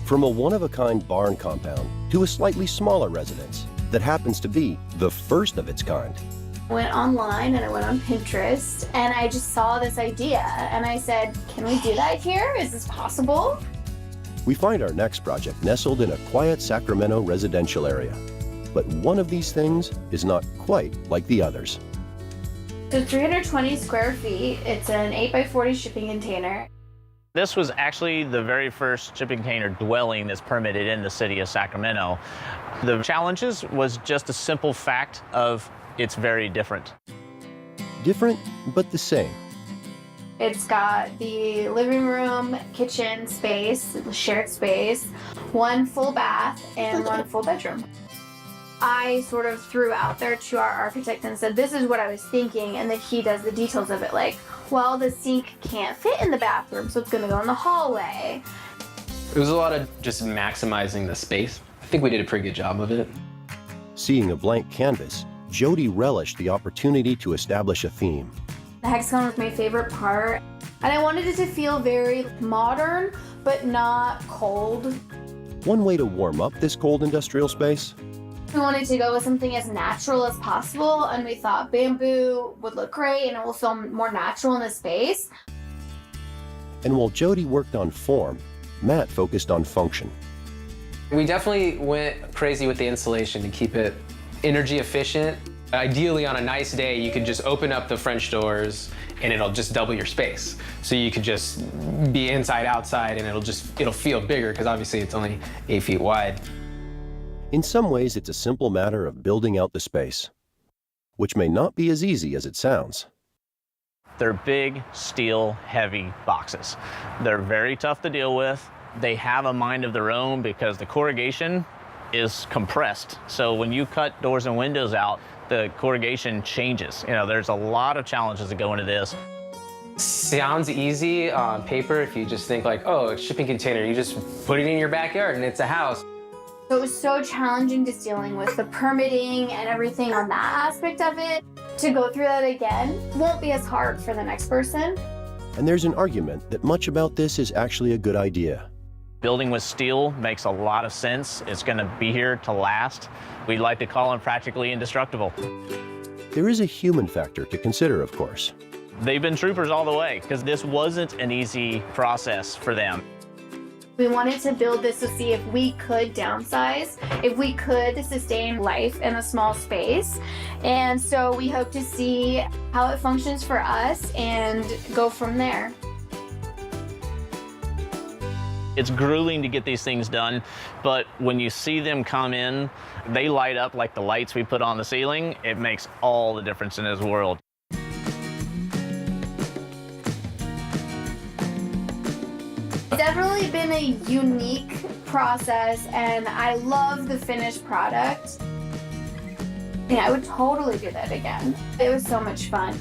From a one-of-a-kind barn compound to a slightly smaller residence that happens to be the first of its kind. I went online and I went on Pinterest and I just saw this idea and I said, can we do that here? Is this possible? We find our next project nestled in a quiet Sacramento residential area. But one of these things is not quite like the others. So 320 square feet, it's an 8x40 shipping container. This was actually the very first shipping container dwelling that's permitted in the city of Sacramento. The challenges was just a simple fact of it's very different. Different, but the same. It's got the living room, kitchen space, shared space, one full bath, and one full bedroom. I sort of threw out there to our architect and said, this is what I was thinking, and then he does the details of it, like, well, the sink can't fit in the bathroom, so it's gonna go in the hallway. It was a lot of just maximizing the space. I think we did a pretty good job of it. Seeing a blank canvas, Jody relished the opportunity to establish a theme. The hexagon was my favorite part, and I wanted it to feel very modern, but not cold. One way to warm up this cold industrial space? We wanted to go with something as natural as possible, and we thought bamboo would look great and it will feel more natural in the space. And while Jody worked on form, Matt focused on function. We definitely went crazy with the insulation to keep it energy efficient. Ideally, on a nice day, you could just open up the French doors and it'll just double your space. So you could just be inside, outside, and it'll feel bigger because obviously it's only 8 feet wide. In some ways, it's a simple matter of building out the space, which may not be as easy as it sounds. They're big, steel, heavy boxes. They're very tough to deal with. They have a mind of their own because the corrugation is compressed. So when you cut doors and windows out, the corrugation changes. You know, there's a lot of challenges that go into this. Sounds easy on paper if you just think like, oh, a shipping container, you just put it in your backyard and it's a house. So it was so challenging just dealing with the permitting and everything on that aspect of it. To go through that again won't be as hard for the next person. And there's an argument that much about this is actually a good idea. Building with steel makes a lot of sense. It's going to be here to last. We like to call them practically indestructible. There is a human factor to consider, of course. They've been troopers all the way because this wasn't an easy process for them. We wanted to build this to see if we could downsize, if we could sustain life in a small space. And so we hope to see how it functions for us and go from there. It's grueling to get these things done, but when you see them come in, they light up like the lights we put on the ceiling. It makes all the difference in this world. It's definitely been a unique process, and I love the finished product. Yeah, I would totally do that again. It was so much fun.